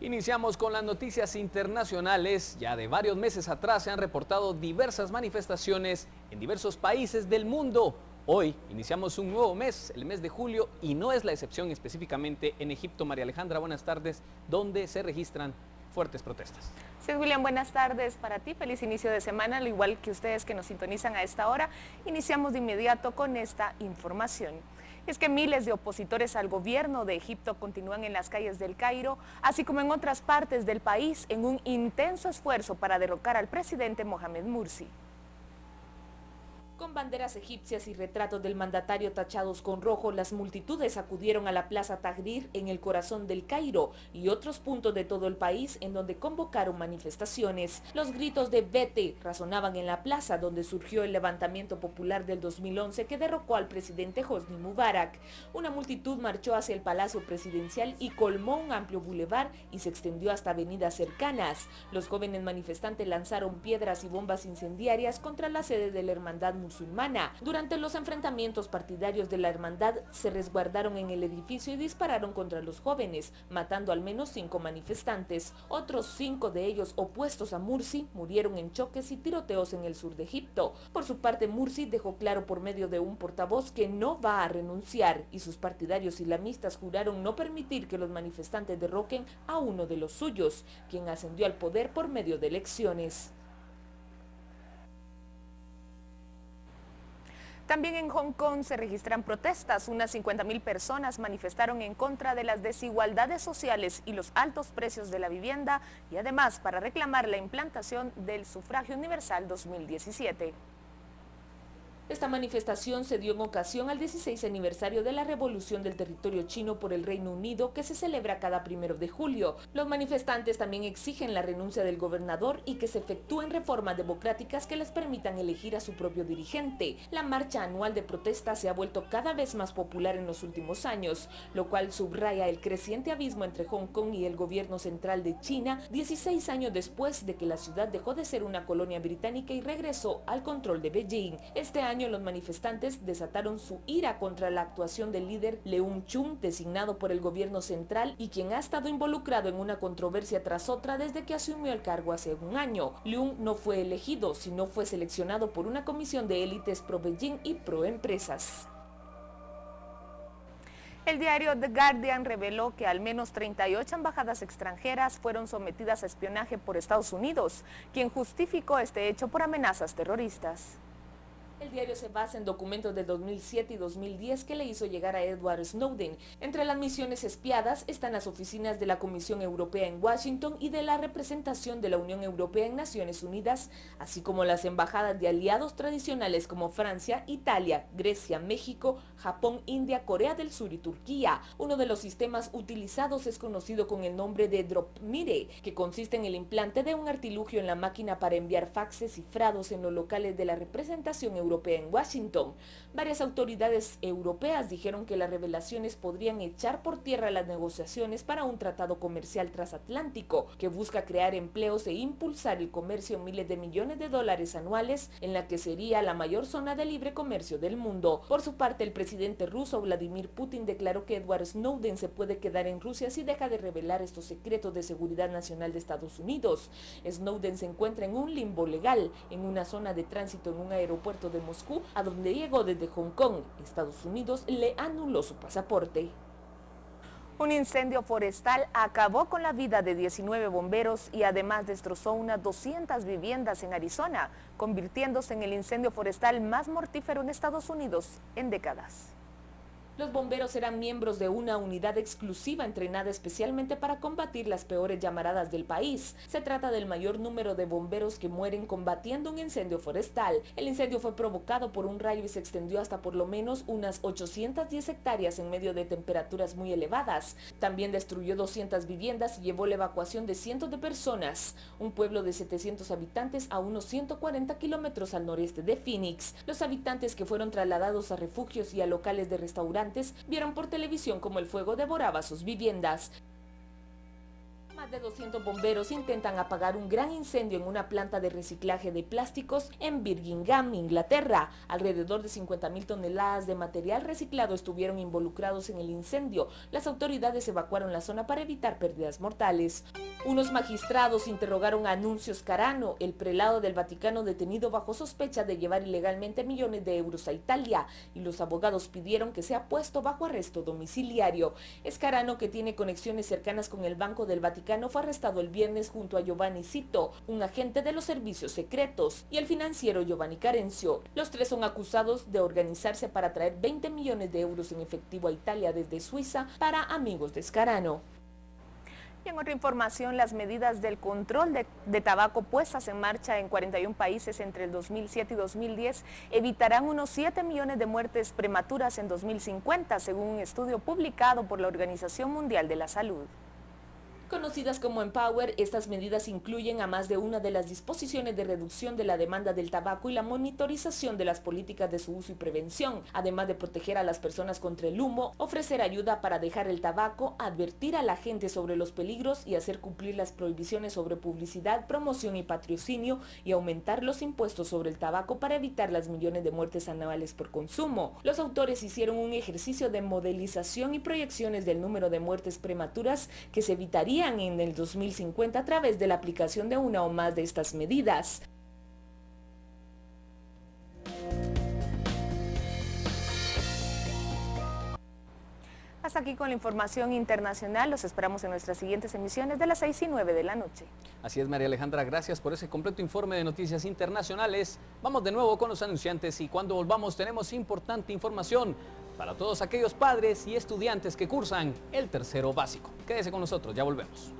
Iniciamos con las noticias internacionales. Ya de varios meses atrás se han reportado diversas manifestaciones en diversos países del mundo. Hoy iniciamos un nuevo mes, el mes de julio, y no es la excepción específicamente en Egipto. María Alejandra, buenas tardes, donde se registran fuertes protestas. Sí, William, buenas tardes para ti, feliz inicio de semana, al igual que ustedes que nos sintonizan a esta hora. Iniciamos de inmediato con esta información. Es que miles de opositores al gobierno de Egipto continúan en las calles del Cairo, así como en otras partes del país, en un intenso esfuerzo para derrocar al presidente Mohamed Morsi. Con banderas egipcias y retratos del mandatario tachados con rojo, las multitudes acudieron a la Plaza Tahrir en el corazón del Cairo y otros puntos de todo el país en donde convocaron manifestaciones. Los gritos de "vete" resonaban en la plaza donde surgió el levantamiento popular del 2011 que derrocó al presidente Hosni Mubarak. Una multitud marchó hacia el Palacio Presidencial y colmó un amplio bulevar y se extendió hasta avenidas cercanas. Los jóvenes manifestantes lanzaron piedras y bombas incendiarias contra la sede de la Hermandad Musulmana. Durante los enfrentamientos, partidarios de la hermandad se resguardaron en el edificio y dispararon contra los jóvenes, matando al menos 5 manifestantes. Otros 5 de ellos opuestos a Morsi murieron en choques y tiroteos en el sur de Egipto. Por su parte, Morsi dejó claro por medio de un portavoz que no va a renunciar y sus partidarios islamistas juraron no permitir que los manifestantes derroquen a uno de los suyos, quien ascendió al poder por medio de elecciones. También en Hong Kong se registran protestas. Unas 50.000 personas manifestaron en contra de las desigualdades sociales y los altos precios de la vivienda y además para reclamar la implantación del sufragio universal 2017. Esta manifestación se dio en ocasión al 16 aniversario de la Revolución del Territorio Chino por el Reino Unido, que se celebra cada 1 de julio. Los manifestantes también exigen la renuncia del gobernador y que se efectúen reformas democráticas que les permitan elegir a su propio dirigente. La marcha anual de protesta se ha vuelto cada vez más popular en los últimos años, lo cual subraya el creciente abismo entre Hong Kong y el gobierno central de China, 16 años después de que la ciudad dejó de ser una colonia británica y regresó al control de Beijing. Este año los manifestantes desataron su ira contra la actuación del líder Leung Chun, designado por el gobierno central y quien ha estado involucrado en una controversia tras otra desde que asumió el cargo hace un año. Leung no fue elegido, sino fue seleccionado por una comisión de élites pro-Beijing y pro-empresas. El diario The Guardian reveló que al menos 38 embajadas extranjeras fueron sometidas a espionaje por Estados Unidos, quien justificó este hecho por amenazas terroristas. El diario se basa en documentos de 2007 y 2010 que le hizo llegar a Edward Snowden. Entre las misiones espiadas están las oficinas de la Comisión Europea en Washington y de la representación de la Unión Europea en Naciones Unidas, así como las embajadas de aliados tradicionales como Francia, Italia, Grecia, México, Japón, India, Corea del Sur y Turquía. Uno de los sistemas utilizados es conocido con el nombre de DropMire, que consiste en el implante de un artilugio en la máquina para enviar faxes cifrados en los locales de la representación europea en Washington. Varias autoridades europeas dijeron que las revelaciones podrían echar por tierra las negociaciones para un tratado comercial transatlántico que busca crear empleos e impulsar el comercio en miles de millones de dólares anuales en la que sería la mayor zona de libre comercio del mundo. Por su parte, el presidente ruso Vladimir Putin declaró que Edward Snowden se puede quedar en Rusia si deja de revelar estos secretos de seguridad nacional de Estados Unidos. Snowden se encuentra en un limbo legal, en una zona de tránsito en un aeropuerto de Moscú, a donde llegó desde Hong Kong. Estados Unidos le anuló su pasaporte. Un incendio forestal acabó con la vida de 19 bomberos y además destrozó unas 200 viviendas en Arizona, convirtiéndose en el incendio forestal más mortífero en Estados Unidos en décadas. Los bomberos eran miembros de una unidad exclusiva entrenada especialmente para combatir las peores llamaradas del país. Se trata del mayor número de bomberos que mueren combatiendo un incendio forestal. El incendio fue provocado por un rayo y se extendió hasta por lo menos unas 810 hectáreas en medio de temperaturas muy elevadas. También destruyó 200 viviendas y llevó la evacuación de cientos de personas. Un pueblo de 700 habitantes a unos 140 kilómetros al noreste de Phoenix. Los habitantes que fueron trasladados a refugios y a locales de restaurantes vieron por televisión cómo el fuego devoraba sus viviendas. Más de 200 bomberos intentan apagar un gran incendio en una planta de reciclaje de plásticos en Birmingham, Inglaterra. Alrededor de 50.000 toneladas de material reciclado estuvieron involucrados en el incendio. Las autoridades evacuaron la zona para evitar pérdidas mortales. Unos magistrados interrogaron a Nunzio Scarano, el prelado del Vaticano detenido bajo sospecha de llevar ilegalmente millones de euros a Italia, y los abogados pidieron que sea puesto bajo arresto domiciliario. Scarano, que tiene conexiones cercanas con el Banco del Vaticano, fue arrestado el viernes junto a Giovanni Cito, un agente de los servicios secretos, y el financiero Giovanni Carencio. Los tres son acusados de organizarse para traer 20 millones de euros en efectivo a Italia desde Suiza para amigos de Scarano. Y en otra información, las medidas del control de tabaco puestas en marcha en 41 países entre el 2007 y 2010 evitarán unos 7 millones de muertes prematuras en 2050, según un estudio publicado por la Organización Mundial de la Salud. Conocidas como Empower, estas medidas incluyen a más de una de las disposiciones de reducción de la demanda del tabaco y la monitorización de las políticas de su uso y prevención, además de proteger a las personas contra el humo, ofrecer ayuda para dejar el tabaco, advertir a la gente sobre los peligros y hacer cumplir las prohibiciones sobre publicidad, promoción y patrocinio, y aumentar los impuestos sobre el tabaco para evitar las millones de muertes anuales por consumo. Los autores hicieron un ejercicio de modelización y proyecciones del número de muertes prematuras que se evitarían en el 2050 a través de la aplicación de una o más de estas medidas. Hasta aquí con la información internacional. Los esperamos en nuestras siguientes emisiones de las 6 y 9 de la noche. Así es, María Alejandra, gracias por ese completo informe de noticias internacionales. Vamos de nuevo con los anunciantes y cuando volvamos tenemos importante información para todos aquellos padres y estudiantes que cursan el tercero básico. Quédese con nosotros, ya volvemos.